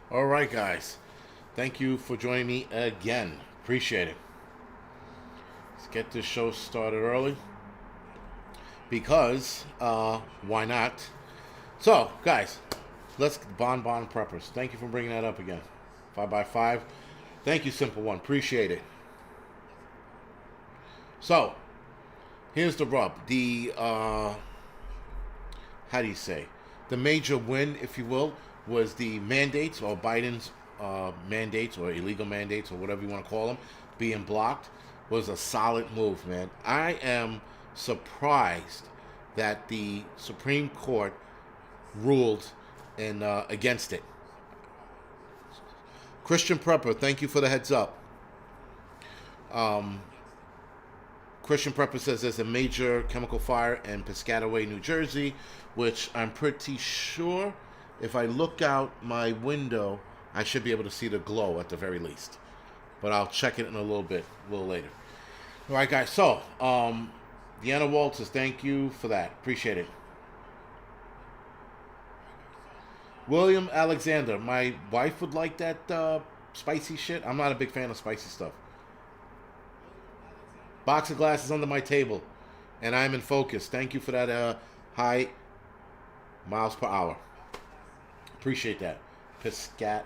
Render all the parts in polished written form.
All right, guys. Thank you for joining me again. Appreciate it. Let's get this show started early because why not? So, guys, let's Bon Preppers. Thank you for bringing that up again. 5x5. Thank you, Simple One. Appreciate it. So, here's the rub. How do you say? The major win, if you will, was the mandates or Biden's mandates or illegal mandates or whatever you want to call them being blocked was a solid move, man. I am surprised that the Supreme Court ruled in against it. Christian Prepper, thank you for the heads up. Um, Christian Prepper says there's a major chemical fire in Piscataway, New Jersey, which I'm pretty sure if I look out my window, I should be able to see the glow at the very least. But I'll check it in a little bit, a little later. All right, guys. So, Deanna Walt says thank you for that. Appreciate it. William Alexander, my wife would like that spicy shit. I'm not a big fan of spicy stuff. Box of glasses under my table, and I'm in focus. Thank you for that high miles per hour. Appreciate that. Piscat.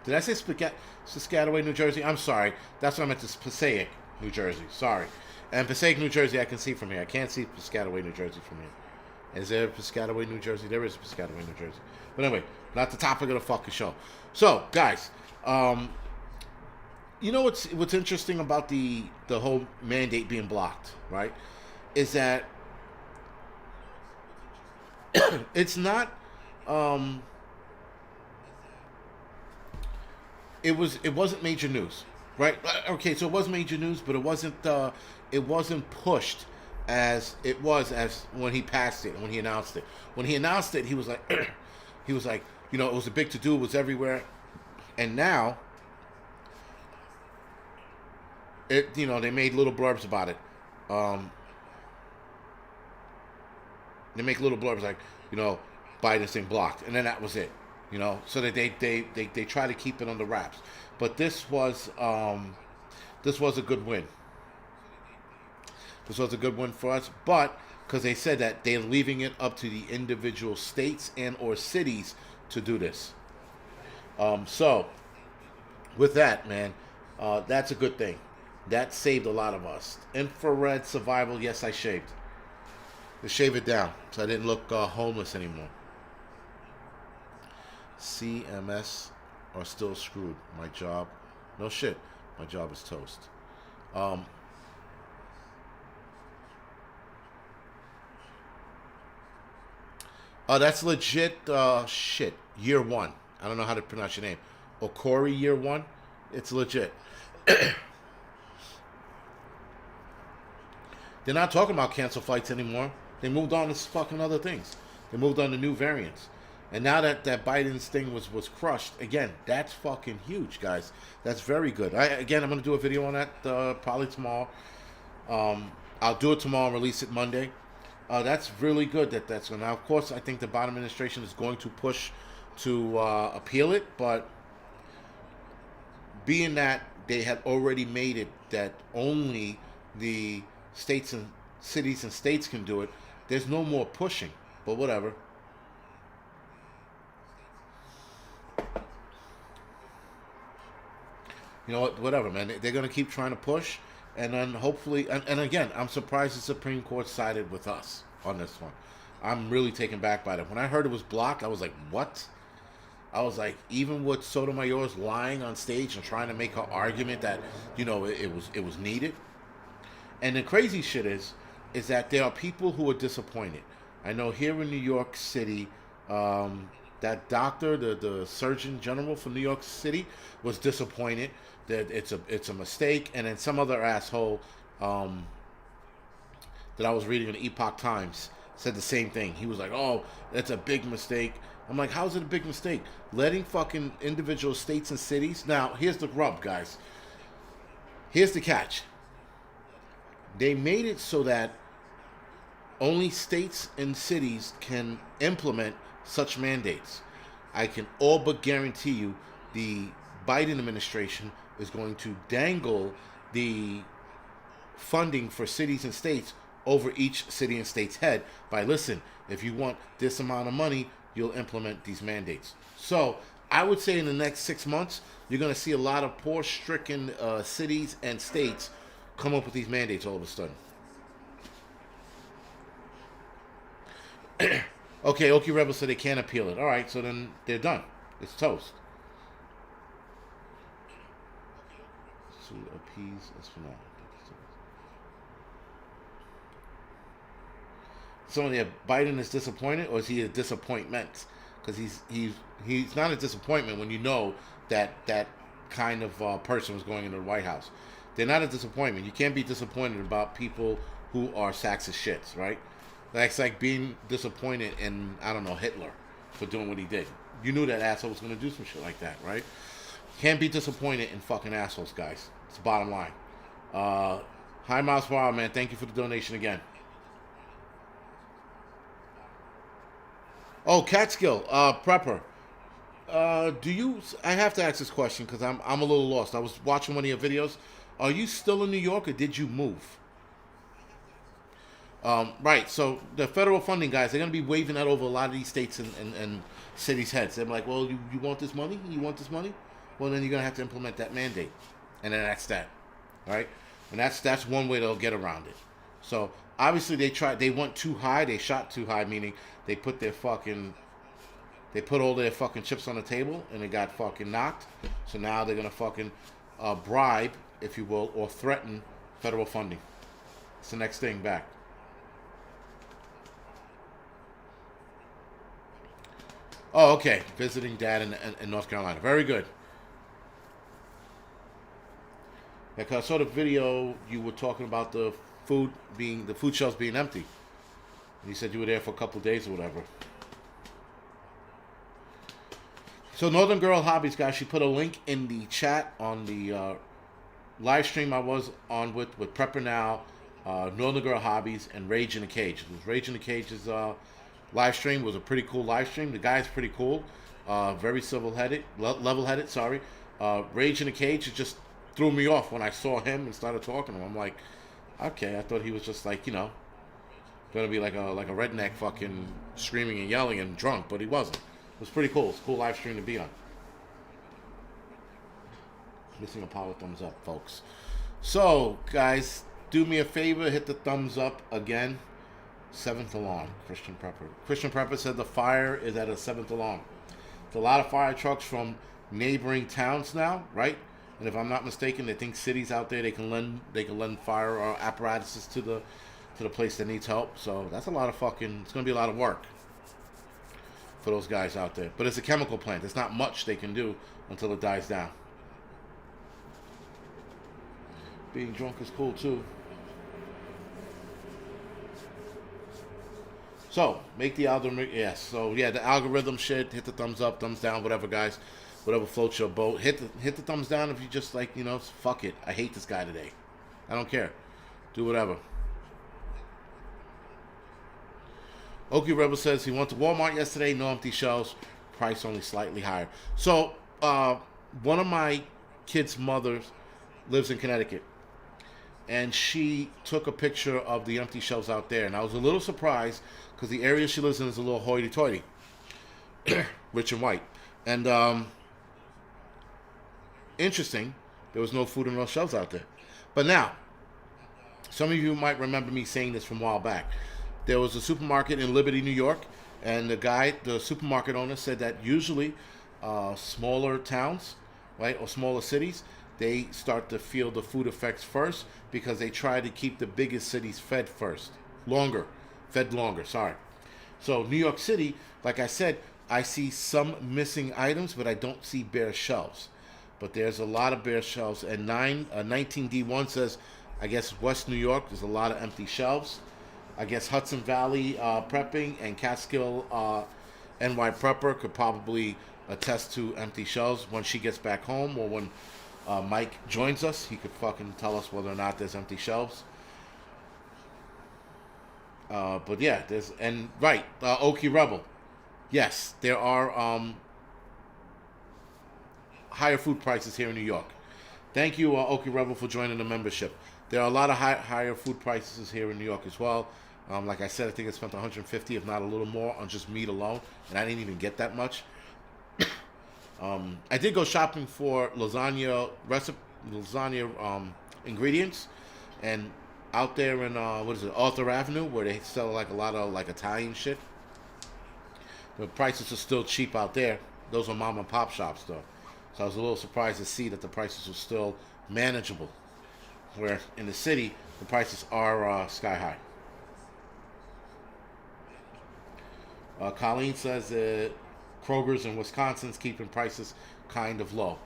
Did I say Piscataway, New Jersey? I'm sorry. That's what I meant to Passaic, New Jersey. Sorry. And Passaic, New Jersey, I can see from here. I can't see Piscataway, New Jersey from here. Is there Piscataway, New Jersey? There is Piscataway, New Jersey. But anyway, not the topic of the fucking show. So, guys, you know what's interesting about the whole mandate being blocked, right? Is that it's not. Um, it wasn't major news, right? Okay, so it was major news, but it wasn't pushed as it was as when he passed it, when he announced it. When he announced it, he was like, he was like, it was a big to do, it was everywhere, and now they made little blurbs about it. Um, they make little blurbs like, Biden's thing blocked, and then that was it. So that they try to keep it on the wraps. But this was a good win. This was a good win for us, but because they said that they're leaving it up to the individual states and or cities to do this. So with that, man, that's a good thing. That saved a lot of us. Infrared survival. Yes, I shaved. To shave it down, so I didn't look homeless anymore. CMS are still screwed. My job, no shit. My job is toast. Um, that's legit. Shit. Year one. I don't know how to pronounce your name. Okori year one. It's legit. They're not talking about cancel flights anymore. They moved on to fucking other things. They moved on to new variants. And now that Biden's thing was crushed, again, that's fucking huge, guys. That's very good. I'm going to do a video on that probably tomorrow. I'll do it tomorrow and release it Monday. That's really good that's going. Now, of course, I think the Biden administration is going to push to appeal it, but being that they had already made it that only the states and cities and states can do it, there's no more pushing. But whatever. You know what? Whatever, man. They're going to keep trying to push, and then hopefully, and again, I'm surprised the Supreme Court sided with us on this one. I'm really taken back by that. When I heard it was blocked, I was like, what? I was like, even with Sotomayor's lying on stage and trying to make her argument that it was needed. And the crazy shit is that there are people who are disappointed. I know here in New York City, that doctor, the Surgeon General from New York City, was disappointed that it's a mistake, and then some other asshole that I was reading in the Epoch Times said the same thing. He was like, "Oh, that's a big mistake." I'm like, "How is it a big mistake? Letting fucking individual states and cities." Now, here's the rub, guys. Here's the catch. They made it so that only states and cities can implement such mandates. I can all but guarantee you the Biden administration is going to dangle the funding for cities and states over each city and state's head by, listen, if you want this amount of money, you'll implement these mandates. So I would say in the next 6 months, you're going to see a lot of poor stricken cities and states come up with these mandates all of a sudden. Okay, Okie Rebel said they can't appeal it. All right, so then they're done. It's toast. To appease us for now. So yeah, Biden is disappointed, or is he a disappointment? Because he's not a disappointment when you know that that kind of person was going into the White House. They're not a disappointment. You can't be disappointed about people who are sacks of shits, right? That's like being disappointed in, I don't know, Hitler for doing what he did. You knew that asshole was going to do some shit like that, right? Can't be disappointed in fucking assholes, guys. It's the bottom line. Hi, Miles per hour, man. Thank you for the donation again. Oh, Catskill, Prepper. Do you? I have to ask this question because I'm a little lost. I was watching one of your videos. Are you still in New York or did you move? Right. So the federal funding guys, they're going to be waving that over a lot of these states and cities' heads. They're like, well, you want this money? You want this money? Well, then you're going to have to implement that mandate, and then that's that, right? And that's one way they'll get around it. So obviously they went too high, they shot too high, meaning they put all their fucking chips on the table and they got fucking knocked. So now they're gonna fucking bribe, if you will, or threaten federal funding. It's the next thing back. Oh, okay. Visiting dad in North Carolina. Very good. Because I saw the video, you were talking about the food shelves being empty. And you said you were there for a couple of days or whatever. So Northern Girl Hobbies, guys, she put a link in the chat on the live stream I was on with Prepper Now, Northern Girl Hobbies, and Rage in the Cage. It was Rage in the Cage's live stream. It was a pretty cool live stream. The guy's pretty cool. Very level-headed, sorry. Rage in the Cage, it just threw me off when I saw him and started talking to him. I'm like, okay, I thought he was just like, gonna be like a redneck fucking screaming and yelling and drunk, but he wasn't. It was pretty cool. It's a cool live stream to be on. Missing a power thumbs up, folks. So, guys, do me a favor, hit the thumbs up again. 7th alarm, Christian Prepper. Christian Prepper said the fire is at a 7th alarm. There's a lot of fire trucks from neighboring towns now, right? And if I'm not mistaken, they think cities out there they can lend fire or apparatuses to the place that needs help. So that's a lot of fucking. It's gonna be a lot of work for those guys out there. But it's a chemical plant. There's not much they can do until it dies down. Being drunk is cool too. So make the algorithm. Yes. So yeah, the algorithm shit. Hit the thumbs up, thumbs down, whatever, guys. Whatever floats your boat. Hit the thumbs down if you just like, fuck it. I hate this guy today. I don't care. Do whatever. Okie Rebel says he went to Walmart yesterday. No empty shelves. Price only slightly higher. So one of my kids' mothers lives in Connecticut. And she took a picture of the empty shelves out there. And I was a little surprised because the area she lives in is a little hoity-toity. Rich and white. And interesting, there was no food on those shelves out there. But now, some of you might remember me saying this from a while back. There was a supermarket in Liberty, New York, and the supermarket owner said that usually smaller towns, right, or smaller cities, they start to feel the food effects first because they try to keep the biggest cities fed longer. So New York City, like I said, I see some missing items, but I don't see bare shelves. But there's a lot of bare shelves. And 19D1 says, I guess West New York, there's a lot of empty shelves. I guess Hudson Valley Prepping and Catskill NY Prepper could probably attest to empty shelves when she gets back home, or when Mike joins us. He could fucking tell us whether or not there's empty shelves. But yeah, Okie Rebel. Yes, there are higher food prices here in New York. Thank you, Okie Rebel, for joining the membership. There are a lot of higher food prices here in New York as well. Like I said, I think I spent 150, if not a little more, on just meat alone, and I didn't even get that much. I did go shopping for lasagna ingredients, and out there in what is it, Arthur Avenue, where they sell like a lot of like Italian shit. The prices are still cheap out there. Those are mom and pop shops though, so I was a little surprised to see that the prices were still manageable. Where in the city, the prices are sky high. Colleen says that Kroger's in Wisconsin's keeping prices kind of low.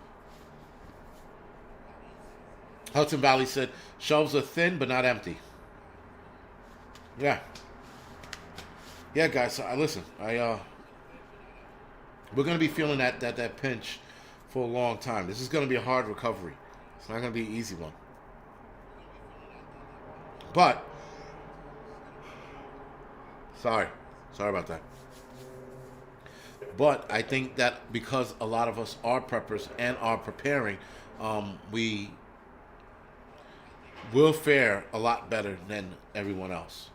Hudson Valley said shelves are thin but not empty. Yeah. Yeah, guys. Listen. We're gonna be feeling that pinch for a long time. This is gonna be a hard recovery. It's not gonna be an easy one. But sorry about that. But I think that because a lot of us are preppers and are preparing, we will fare a lot better than everyone else.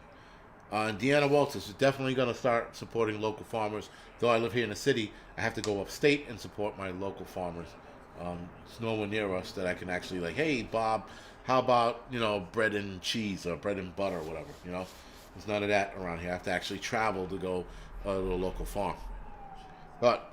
And Deanna Walters is definitely going to start supporting local farmers. Though I live here in the city, I have to go upstate and support my local farmers. There's no one near us that I can actually like, hey, Bob, how about, bread and cheese or bread and butter or whatever, There's none of that around here. I have to actually travel to go to a local farm. But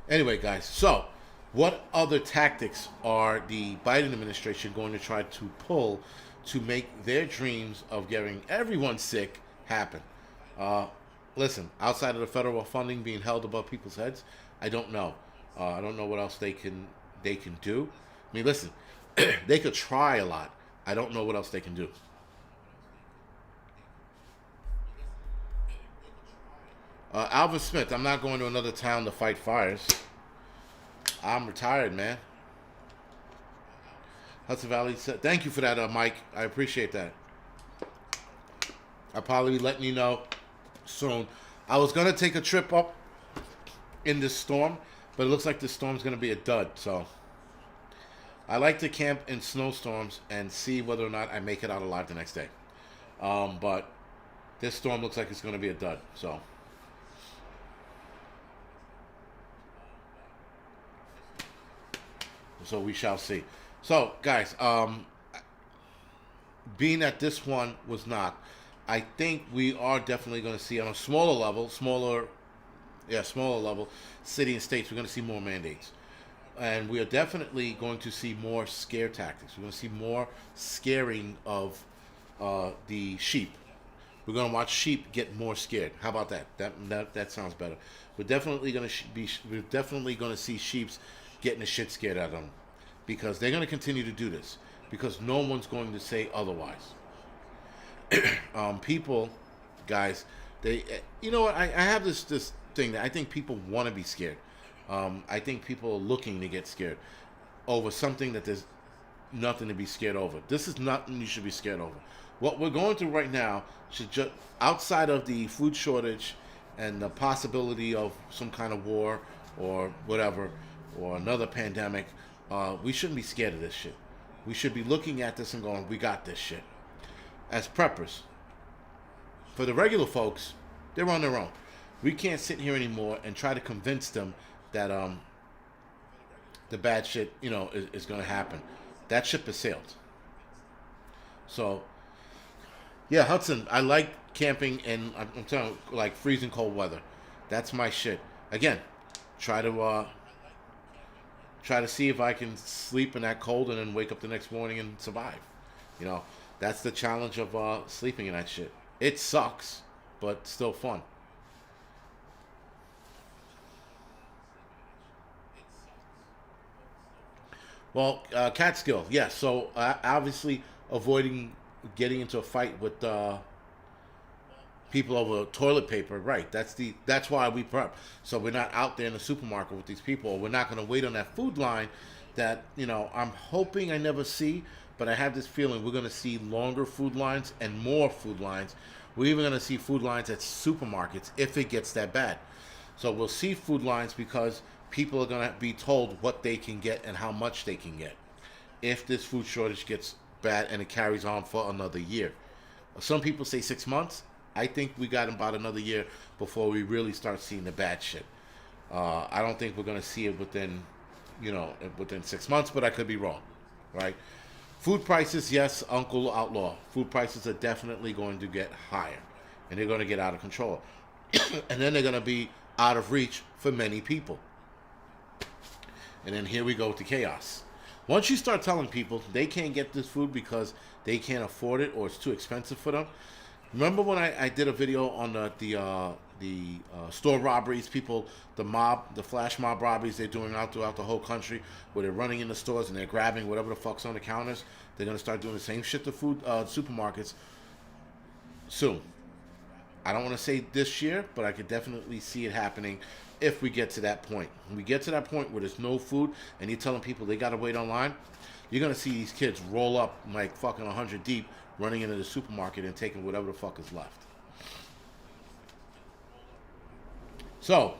anyway, guys, so what other tactics are the Biden administration going to try to pull to make their dreams of getting everyone sick happen? Listen, outside of the federal funding being held above people's heads, I don't know. I don't know what else they can do. I mean, listen, they could try a lot. I don't know what else they can do. Alvin Smith, I'm not going to another town to fight fires. I'm retired, man. Hudson Valley said, thank you for that, Mike. I appreciate that. I'll probably be letting you know soon. I was going to take a trip up in this storm, but it looks like this storm's going to be a dud. So I like to camp in snowstorms and see whether or not I make it out alive the next day. But this storm looks like it's going to be a dud. So we shall see. So, guys, being that this one was not, I think we are definitely going to see on a smaller level, city and states, we're going to see more mandates. And we are definitely going to see more scare tactics. We're going to see more scaring of the sheep. We're going to watch sheep get more scared. How about that? That sounds better. We're definitely going to see sheeps getting the shit scared out of them, because they're going to continue to do this, because no one's going to say otherwise. People, guys, they, you know what? I have this thing that I think people want to be scared. I think people are looking to get scared over something that there's nothing to be scared over. This is nothing you should be scared over. What we're going through right now should just, outside of the food shortage and the possibility of some kind of war or whatever, or another pandemic, we shouldn't be scared of this shit. We should be looking at this and going, we got this shit. As preppers. For the regular folks, they're on their own. We can't sit here anymore and try to convince them that the bad shit, is going to happen. That ship has sailed. So, yeah, Hudson, I like camping in, I'm telling you, like freezing cold weather. That's my shit. Again, try to see if I can sleep in that cold and then wake up the next morning and survive. That's the challenge of sleeping in that shit. It sucks, but still fun. Well, Catskill, yes. So obviously avoiding getting into a fight with people over toilet paper, right? That's why we prep. So we're not out there in the supermarket with these people. We're not going to wait on that food line that I'm hoping I never see, but I have this feeling we're going to see longer food lines and more food lines. We're even going to see food lines at supermarkets if it gets that bad. So we'll see food lines because people are going to be told what they can get and how much they can get if this food shortage gets bad and it carries on for another year. Some people say 6 months. I think we got about another year before we really start seeing the bad shit. I don't think we're going to see it within 6 months, but I could be wrong, right? Food prices, yes, Uncle Outlaw. Food prices are definitely going to get higher, and they're going to get out of control. And then they're going to be out of reach for many people. And then here we go to chaos. Once you start telling people they can't get this food because they can't afford it or it's too expensive for them. Remember when I did a video on the store robberies, the flash mob robberies they're doing out throughout the whole country, where they're running in the stores and they're grabbing whatever the fuck's on the counters. They're going to start doing the same shit to supermarkets soon. I don't want to say this year, but I could definitely see it happening if we get to that point. When we get to that point where there's no food and you're telling people they got to wait online, you're going to see these kids roll up like fucking 100 deep, running into the supermarket and taking whatever the fuck is left. So,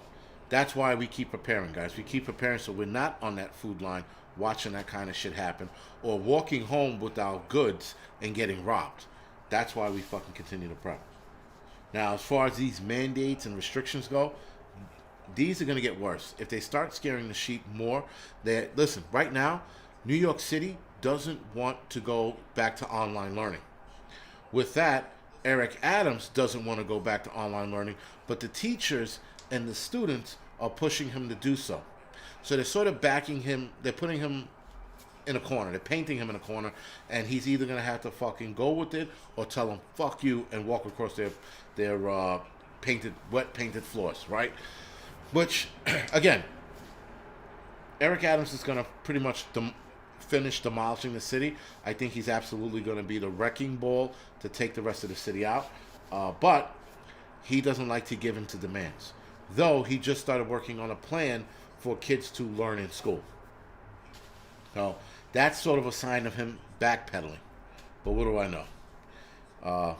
that's why we keep preparing, guys. We keep preparing so we're not on that food line watching that kind of shit happen or walking home with our goods and getting robbed. That's why we fucking continue to prep. Now, as far as these mandates and restrictions go, these are going to get worse. If they start scaring the sheep more, listen, right now, New York City doesn't want to go back to online learning. With that, Eric Adams doesn't want to go back to online learning, but the teachers and the students are pushing him to do so. So they're sort of backing him, they're putting him in a corner, they're painting him in a corner, and he's either going to have to fucking go with it or tell them, fuck you, and walk across their wet painted floors, right? Which, again, Eric Adams is going to pretty much finish demolishing the city. I think he's absolutely going to be the wrecking ball to take the rest of the city out. But he doesn't like to give in to demands. Though he just started working on a plan for kids to learn in school. So that's sort of a sign of him backpedaling. But what do I know?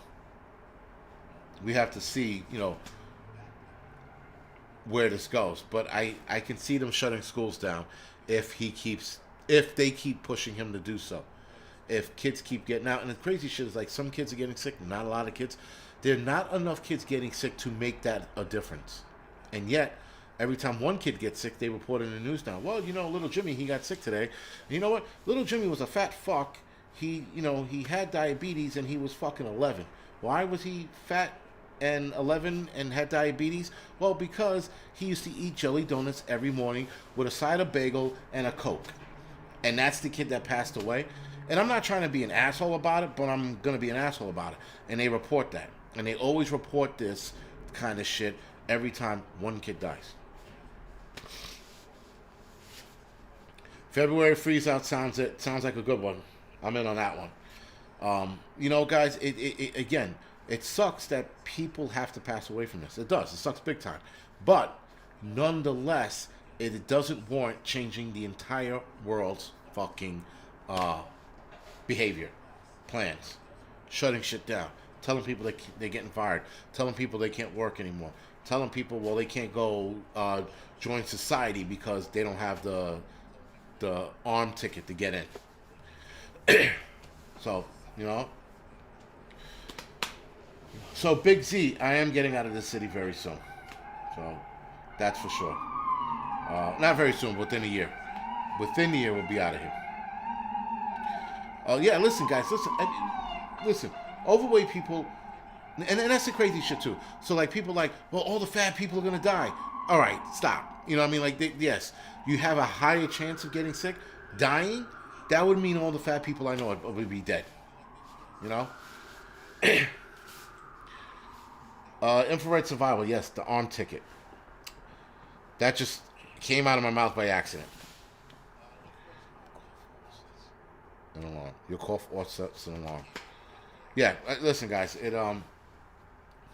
We have to see, where this goes. But I can see them shutting schools down if they keep pushing him to do so. If kids keep getting out, and the crazy shit is like some kids are getting sick, not a lot of kids. There are not enough kids getting sick to make that a difference. And yet, every time one kid gets sick, they report in the news now. Well, little Jimmy, he got sick today. And you know what? Little Jimmy was a fat fuck. He had diabetes and he was fucking 11. Why was he fat and 11 and had diabetes? Well, because he used to eat jelly donuts every morning with a side of bagel and a Coke. And that's the kid that passed away. And I'm not trying to be an asshole about it, but I'm going to be an asshole about it. And they report that. And they always report this kind of shit every time one kid dies. February freeze-out sounds like a good one. I'm in on that one. Guys, again, it sucks that people have to pass away from this. It does. It sucks big time. But nonetheless, it doesn't warrant changing the entire world's fucking behavior, plans, shutting shit down, telling people they're getting fired, telling people they can't work anymore, telling people, well, they can't go join society because they don't have the arm ticket to get in. So, So, Big Z, I am getting out of this city very soon. So, that's for sure. Not very soon, within a year. Within the year, we'll be out of here. Yeah, listen, guys, listen. Overweight people, and that's the crazy shit, too. So, like, people well, all the fat people are going to die. All right, stop. You know what I mean? Like, yes, you have a higher chance of getting sick, dying. That would mean all the fat people I know would be dead. Infrared survival, yes, the arm ticket. That just came out of my mouth by accident. An alarm. Your cough offsets an alarm. Yeah, listen, guys.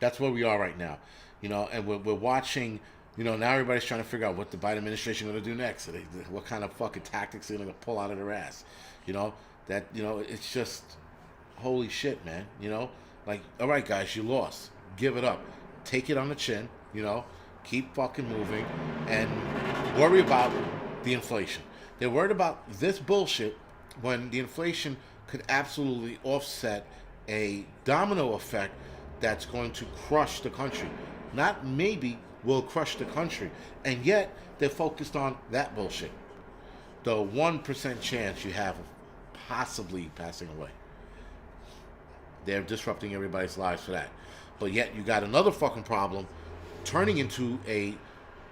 That's where we are right now. And we're watching. Now everybody's trying to figure out what the Biden administration is going to do next. What kind of fucking tactics they're going to pull out of their ass. It's just holy shit, man. Like, all right, guys, you lost. Give it up. Take it on the chin. Keep fucking moving, and worry about the inflation. They're worried about this bullshit when the inflation could absolutely offset a domino effect that's going to crush the country. Not maybe will crush the country. And yet they're focused on that bullshit. The 1% chance you have of possibly passing away. They're disrupting everybody's lives for that. But yet you got another fucking problem turning into a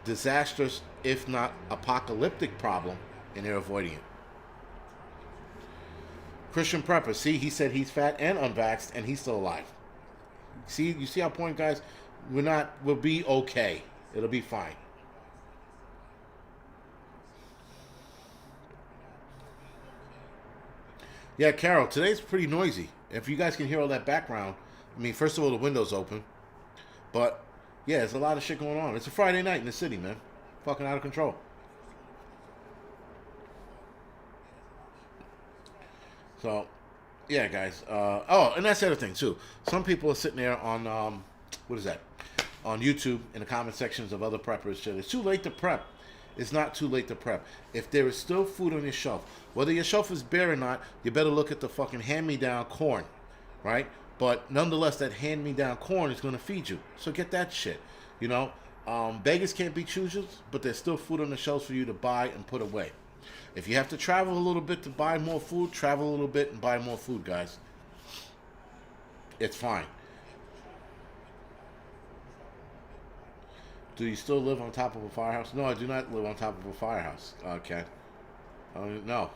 disastrous, if not apocalyptic problem, and they're avoiding it. Christian Prepper, see, he said he's fat and unvaxxed, and he's still alive. See, you see our point, guys? We'll be okay. It'll be fine. Yeah, Carol, today's pretty noisy. If you guys can hear all that background, I mean, first of all, the window's open. But, yeah, there's a lot of shit going on. It's a Friday night in the city, man. Fucking out of control. So, yeah, guys. Oh, and that's the other thing, too. Some people are sitting there on, what is that? On YouTube, in the comment sections of other preppers. Shit. It's too late to prep. It's not too late to prep. If there is still food on your shelf, whether your shelf is bare or not, you better look at the fucking hand-me-down corn, right? But nonetheless, that hand-me-down corn is going to feed you. So get that shit, you know? Beggars can't be choosers, but there's still food on the shelves for you to buy and put away. If you have to travel a little bit to buy more food, travel a little bit and buy more food, guys. It's fine. Do you still live on top of a firehouse? No, I do not live on top of a firehouse, Ken. No.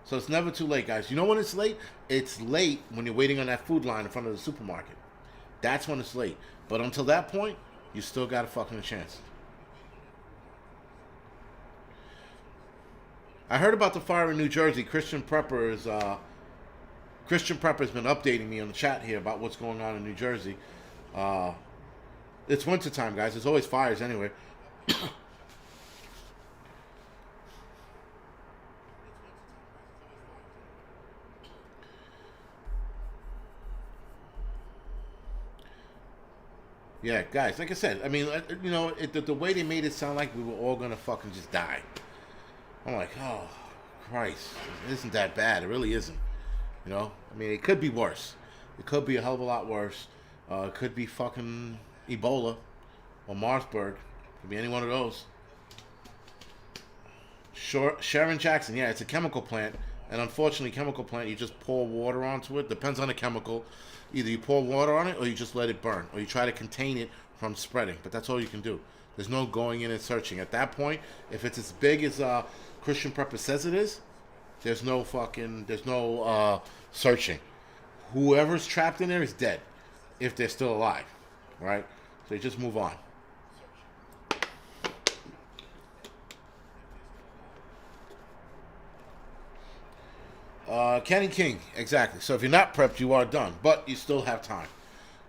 So it's never too late, guys. You know when it's late? It's late when you're waiting on that food line in front of the supermarket. That's when it's late. But until that point, you still got a fucking chance. I heard about the fire in New Jersey. Christian Prepper's been updating me on the chat here about what's going on in New Jersey. It's wintertime, guys. There's always fires anyway. Yeah, guys, like I said, I mean, you know, the way they made it sound like we were all going to fucking just die. I'm like, oh, Christ. It isn't that bad. It really isn't. You know? I mean, it could be worse. It could be a hell of a lot worse. It could be fucking Ebola or Marsburg. It could be any one of those. Sharon Jackson, yeah, it's a chemical plant. And unfortunately, chemical plant, you just pour water onto it. Depends on the chemical. Either you pour water on it or you just let it burn. Or you try to contain it from spreading. But that's all you can do. There's no going in and searching. At that point, if it's as big as Christian Prepper says it is, there's no searching. Whoever's trapped in there is dead. If they're still alive. Right? So you just move on. Kenny King, exactly. So if you're not prepped, you are done. But you still have time.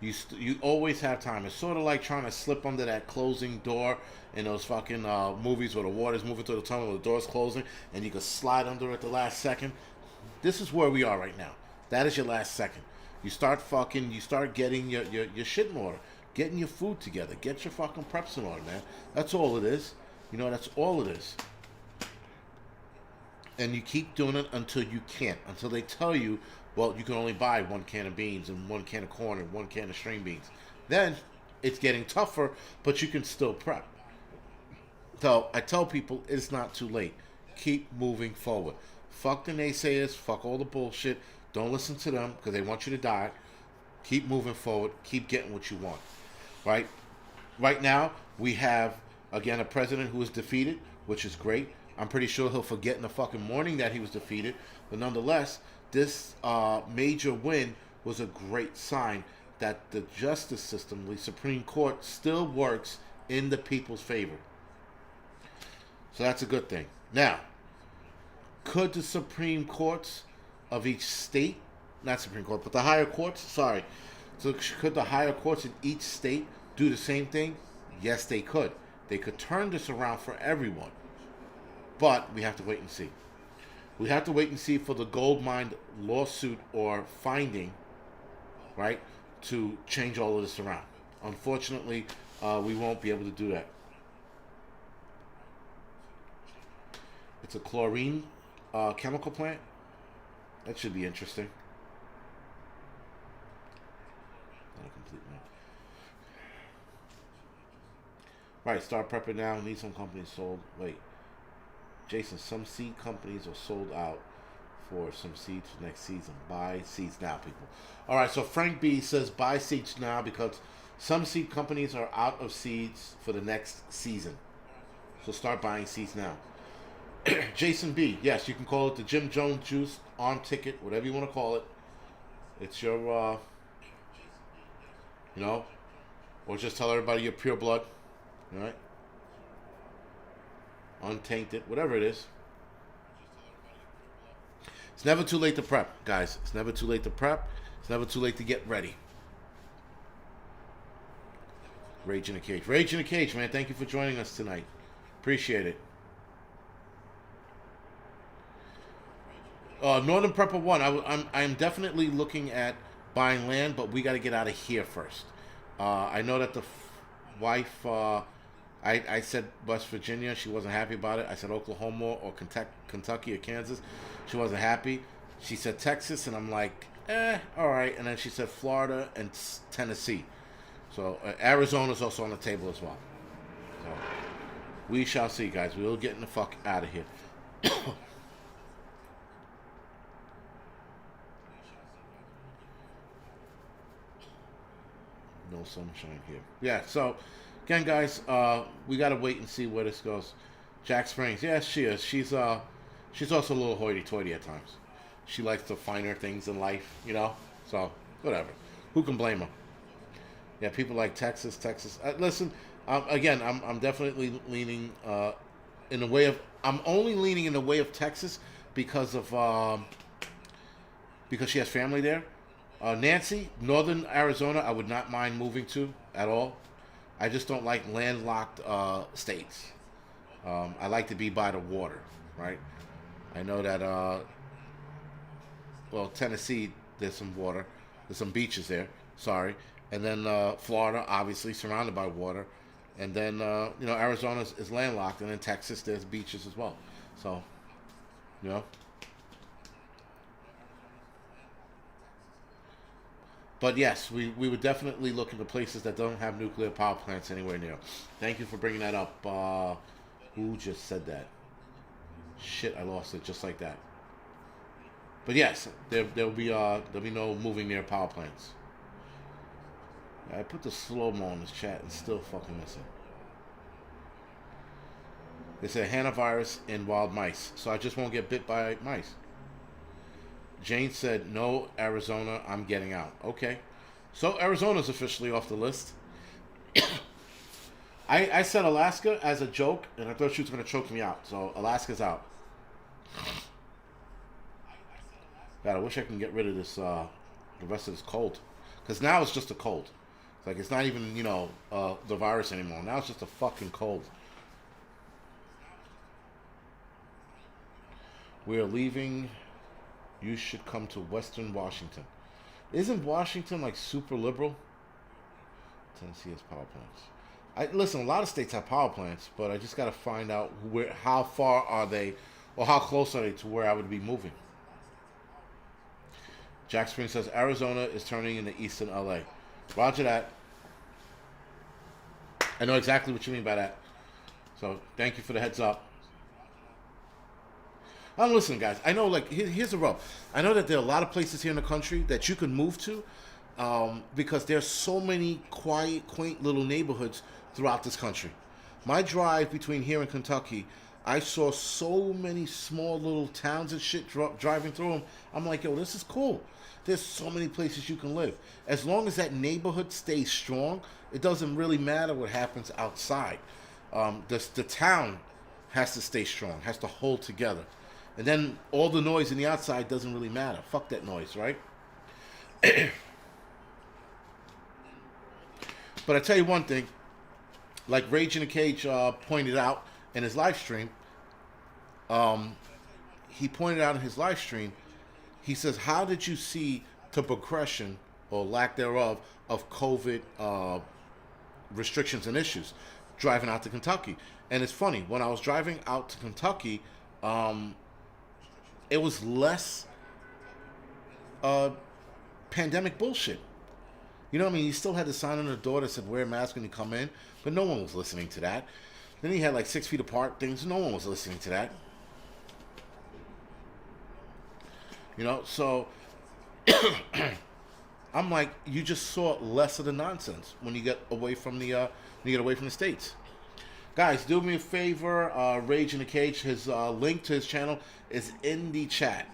You always have time. It's sort of like trying to slip under that closing door in those fucking movies where the water's moving through the tunnel and the door's closing and you can slide under at the last second. This is where we are right now. That is your last second. You start getting your shit in order. Getting your food together. Get your fucking preps in order, man. That's all it is. You know, that's all it is. And you keep doing it until you can't. Until they tell you, well, you can only buy 1 can of beans and 1 can of corn and 1 can of string beans. Then it's getting tougher, but you can still prep. So I tell people it's not too late. Keep moving forward. Fuck the naysayers. Fuck all the bullshit. Don't listen to them because they want you to die. Keep moving forward. Keep getting what you want. Right? Right now, we have, again, a president who is defeated, which is great. I'm pretty sure he'll forget in the fucking morning that he was defeated. But nonetheless, this major win was a great sign that the justice system, the Supreme Court, still works in the people's favor. So that's a good thing. Now, could the Supreme Courts of each state, not Supreme Court, but the higher courts, sorry. So could the higher courts in each state do the same thing? Yes, they could. They could turn this around for everyone. But we have to wait and see. We have to wait and see for the gold mine lawsuit or finding, right, to change all of this around. Unfortunately, we won't be able to do that. It's a chlorine chemical plant. That should be interesting. Not a complete map. Right, start prepping now. Need some companies sold. Wait, Jason, some seed companies are sold out for some seeds for next season. Buy seeds now, people. All right, so Frank B says buy seeds now because some seed companies are out of seeds for the next season. So start buying seeds now. Jason B, yes, you can call it the Jim Jones Juice on ticket, whatever you want to call it. It's your, or just tell everybody you're pure blood, all right? Untainted, whatever it is. It's never too late to prep, guys. It's never too late to prep. It's never too late to get ready. Rage in a Cage. Rage in a Cage, man. Thank you for joining us tonight. Appreciate it. Northern Prepper 1. I'm definitely looking at buying land, but we got to get out of here first. I know that the wife, I said West Virginia. She wasn't happy about it. I said Oklahoma or Kentucky or Kansas. She wasn't happy. She said Texas, and I'm like, all right. And then she said Florida and Tennessee. So Arizona's also on the table as well. So we shall see, guys. We'll get the fuck out of here. No sunshine here. Yeah, so again, guys, we gotta wait and see where this goes. Jack Springs, yes, she is. She's also a little hoity-toity at times. She likes the finer things in life, you know. So whatever. Who can blame her? Yeah, people like Texas. Listen, again, I'm definitely leaning in the way of. I'm only leaning in the way of Texas because she has family there. Nancy, northern Arizona, I would not mind moving to at all. I just don't like landlocked states. I like to be by the water, right? I know that, Tennessee, there's some water. There's some beaches there, sorry. And then Florida, obviously, surrounded by water. And then, Arizona is landlocked. And in Texas, there's beaches as well. So, you know. But yes, we would definitely look into places that don't have nuclear power plants anywhere near. Thank you for bringing that up. Who just said that? Shit, I lost it just like that. But yes, there'll be no moving near power plants. I put the slow-mo in this chat and still fucking missing. They say hantavirus in wild mice, so I just won't get bit by mice. Jane said, no, Arizona, I'm getting out. Okay. So Arizona's officially off the list. I said Alaska as a joke, and I thought she was going to choke me out. So Alaska's out. God, I wish I can get rid of this, the rest of this cold. Because now it's just a cold. It's like, it's not even, the virus anymore. Now it's just a fucking cold. We are leaving. You should come to Western Washington. Isn't Washington like super liberal? Tennessee has power plants. Listen, a lot of states have power plants, but I just got to find out how far are they, or how close are they to where I would be moving. Jack Spring says Arizona is turning into Eastern LA. Roger that. I know exactly what you mean by that. So thank you for the heads up. Listen, guys, I know, here's the rub. I know that there are a lot of places here in the country that you can move to because there's so many quiet, quaint little neighborhoods throughout this country. My drive between here and Kentucky, I saw so many small little towns and shit driving through them. I'm like, yo, this is cool. There's so many places you can live. As long as that neighborhood stays strong, it doesn't really matter what happens outside. The town has to stay strong, has to hold together. And then all the noise in the outside doesn't really matter. Fuck that noise, right? But I tell you one thing, like Rage in the Cage pointed out in his live stream, he pointed out in his live stream, he says, how did you see the progression, or lack thereof, of COVID restrictions and issues driving out to Kentucky? And it's funny, when I was driving out to Kentucky, um, it was less uh, pandemic bullshit. You know what I mean? You still had the sign on the door that said wear a mask when you come in, but no one was listening to that. Then you had like 6 feet apart things. No one was listening to that. You know, so I'm like, you just saw less of the nonsense when you get away from the states. Guys, do me a favor. Rage in the Cage. His link to his channel is in the chat.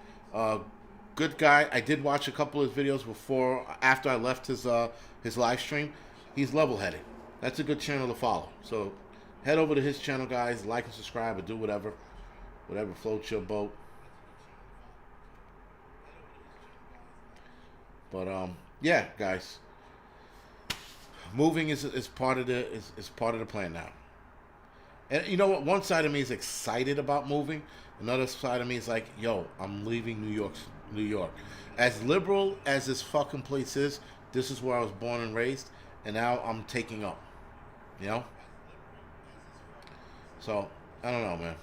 Good guy. I did watch a couple of his videos after I left his live stream. He's level-headed. That's a good channel to follow. So head over to his channel, guys. Like and subscribe, or do whatever floats your boat. But yeah, guys. Moving is part of the plan now. And you know what? One side of me is excited about moving. Another side of me is like, yo, I'm leaving New York. New York. As liberal as this fucking place is, this is where I was born and raised, and now I'm taking up. You know? So, I don't know, man.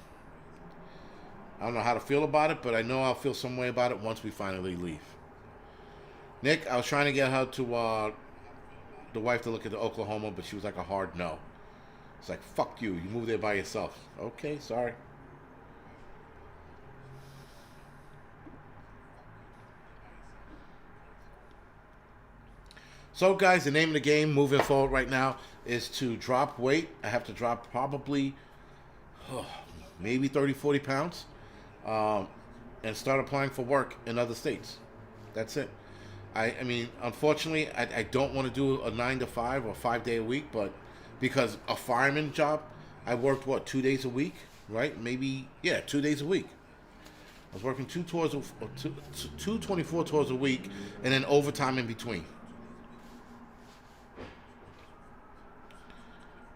I don't know how to feel about it, but I know I'll feel some way about it once we finally leave. Nick, I was trying to get her to, the wife to look at the Oklahoma, but she was like a hard no. It's like, fuck you. You move there by yourself. Okay, sorry. So, guys, the name of the game moving forward right now is to drop weight. I have to drop probably maybe 30, 40 pounds and start applying for work in other states. That's it. I mean, unfortunately, I don't want to do a 9 to 5 or 5 day a week, but because a fireman job, I worked, what, 2 days a week, right? Maybe, yeah, 2 days a week. I was working two 24 tours a week, and then overtime in between.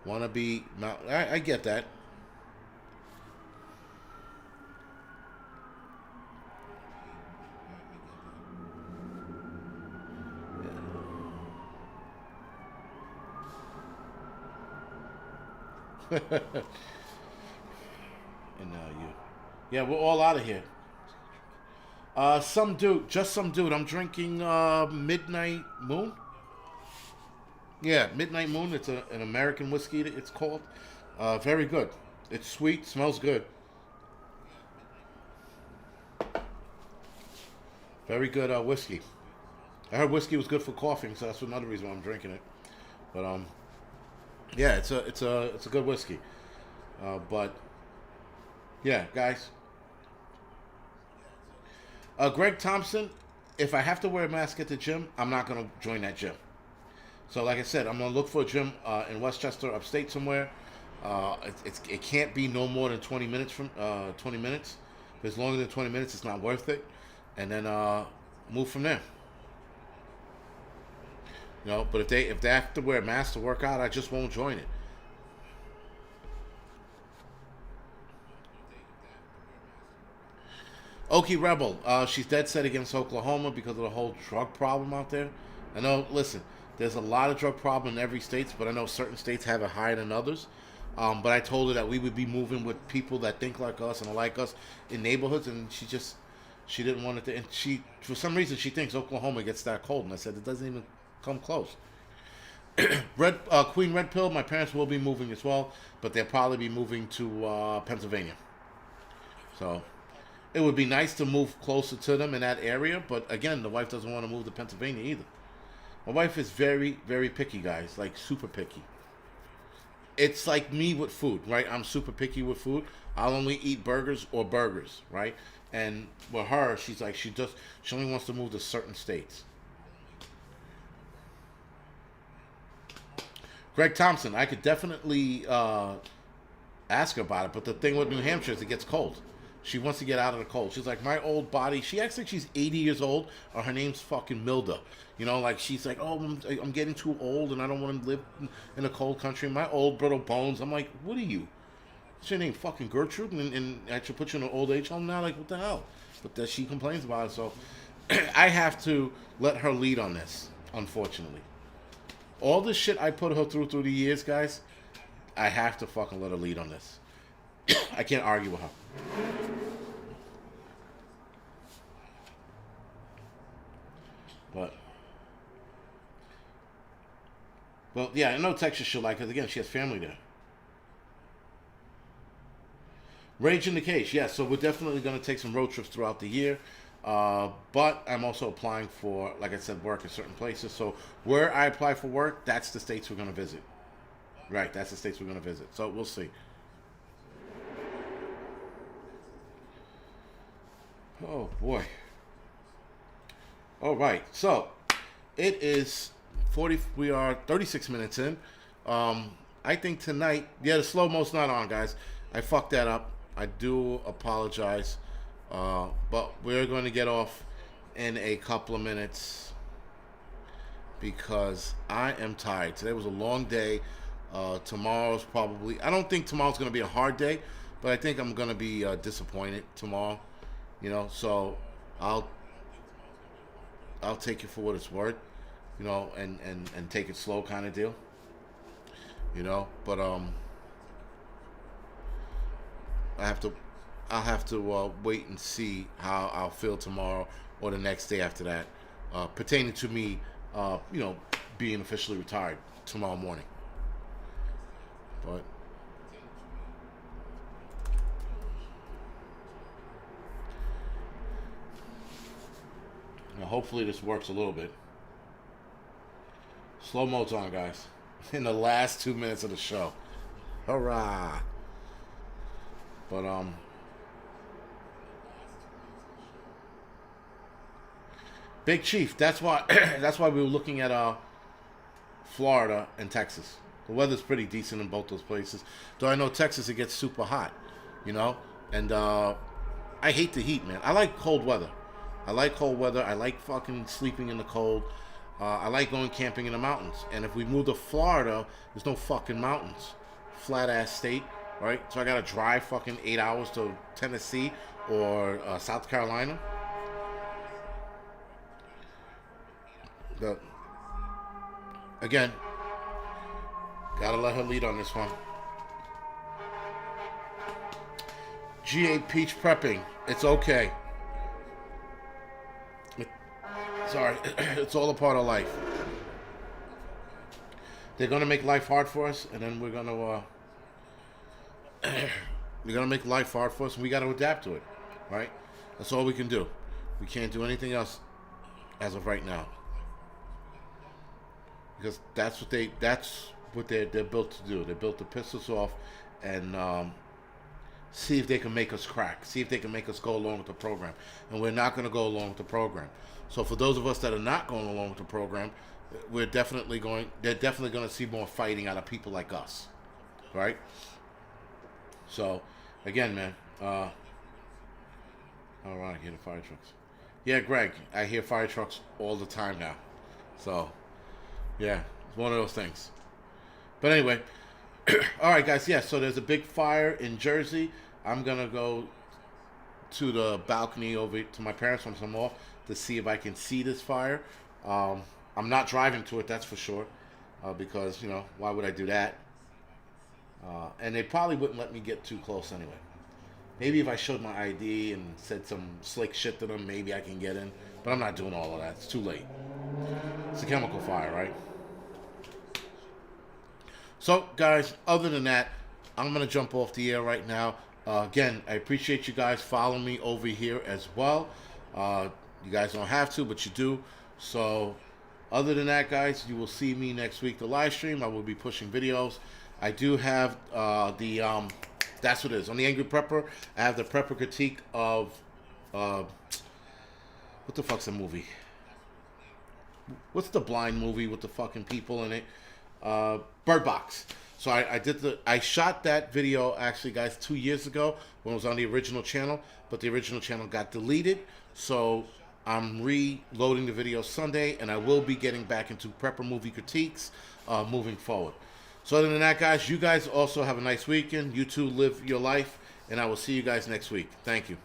Want to be, I get that. And now you. Yeah, we're all out of here. Some dude. I'm drinking Midnight Moon. Yeah, Midnight Moon. It's an American whiskey, it's called. Very good. It's sweet, smells good. Very good whiskey. I heard whiskey was good for coughing, so that's another reason why I'm drinking it. But yeah, it's a good whiskey. But yeah, guys. Greg Thompson, if I have to wear a mask at the gym, I'm not gonna join that gym. So like I said, I'm gonna look for a gym in Westchester, upstate somewhere. It can't be no more than 20 minutes from 20 minutes. If it's longer than 20 minutes, it's not worth it. And then move from there. You know, but if they have to wear a mask to work out, I just won't join it. Okie Rebel, she's dead set against Oklahoma because of the whole drug problem out there. I know, listen, there's a lot of drug problem in every state, but I know certain states have it higher than others. But I told her that we would be moving with people that think like us and are like us in neighborhoods, and she didn't want it to. And for some reason, she thinks Oklahoma gets that cold, and I said it doesn't even come close. Queen Red Pill, my parents will be moving as well, but they'll probably be moving to Pennsylvania. So it would be nice to move closer to them in that area, but again, the wife doesn't want to move to Pennsylvania either. My wife is very, very picky, guys, like super picky. It's like me with food, right? I'm super picky with food. I'll only eat burgers or burgers, right? And with her, she's like, she only wants to move to certain states. Greg Thompson, I could definitely ask her about it, but the thing with New Hampshire is it gets cold. She wants to get out of the cold. She's like, my old body. She acts like she's 80 years old, or her name's fucking Milda. You know, like she's like, oh, I'm getting too old, and I don't want to live in a cold country. My old brittle bones. I'm like, what are you? What's your name? Fucking Gertrude? And I should put you in an old age home now? Like, what the hell? But that she complains about it, so I have to let her lead on this, unfortunately. All the shit I put her through the years, guys, I have to fucking let her lead on this. I can't argue with her. But well, yeah, I know Texas she'll like because again she has family there. Rage in the case, yes. So we're definitely going to take some road trips throughout the year. But I'm also applying for, like I said, work in certain places. So where I apply for work, that's the states we're going to visit. Right, that's the states we're going to visit. So we'll see. Oh boy. All right. So it is 40. We are 36 minutes in. I think tonight. Yeah, the slow mo's not on, guys. I fucked that up. I do apologize. But we're going to get off in a couple of minutes because I am tired. Today was a long day. Tomorrow's probably. I don't think tomorrow's going to be a hard day, but I think I'm going to be disappointed tomorrow. So I'll I'll take it for what it's worth, and take it slow kind of deal, But I have to, I'll have to wait and see how I'll feel tomorrow or the next day after that, pertaining to me, being officially retired tomorrow morning. But hopefully this works a little bit. Slow mo's on, guys. In the last 2 minutes of the show. Hurrah! But Big Chief. That's why. That's why we were looking at Florida and Texas. The weather's pretty decent in both those places. Though I know Texas, it gets super hot. And I hate the heat, man. I like cold weather. I like cold weather. I like fucking sleeping in the cold. I like going camping in the mountains. And if we move to Florida, there's no fucking mountains. Flat ass state, right? So I gotta drive fucking 8 hours to Tennessee or South Carolina. But again, gotta let her lead on this one. GA Peach prepping. It's okay. Sorry, it's all a part of life. They're gonna make life hard for us, and then we're gonna make life hard for us, and we got to adapt to it, right? That's all we can do. We can't do anything else as of right now, because that's what they're built to do. They're built to piss us off and see if they can make us crack, see if they can make us go along with the program, and we're not going to go along with the program. So for those of us that are not going along with the program, they're definitely going to see more fighting out of people like us, right? So again, man, all right, I hear the fire trucks. Yeah, Greg, I hear fire trucks all the time now. So yeah, it's one of those things. But anyway, all right, guys. Yeah, so there's a big fire in Jersey. I'm gonna go to the balcony over to my parents once I'm off to see if I can see this fire. I'm not driving to it, that's for sure, because why would I do that? And they probably wouldn't let me get too close anyway. Maybe if I showed my ID and said some slick shit to them, maybe I can get in. But I'm not doing all of that. It's too late. It's a chemical fire, right? So, guys, other than that, I'm going to jump off the air right now. Again, I appreciate you guys following me over here as well. You guys don't have to, but you do. So, other than that, guys, you will see me next week, the live stream. I will be pushing videos. I do have that's what it is. On the Angry Prepper, I have the Prepper critique of, what the fuck's the movie? What's the blind movie with the fucking people in it? Bird Box. So I shot that video actually, guys, 2 years ago when it was on the original channel, but the original channel got deleted. So I'm reloading the video Sunday, and I will be getting back into Prepper movie critiques moving forward. So other than that, guys, you guys also have a nice weekend. You too live your life, and I will see you guys next week. Thank you.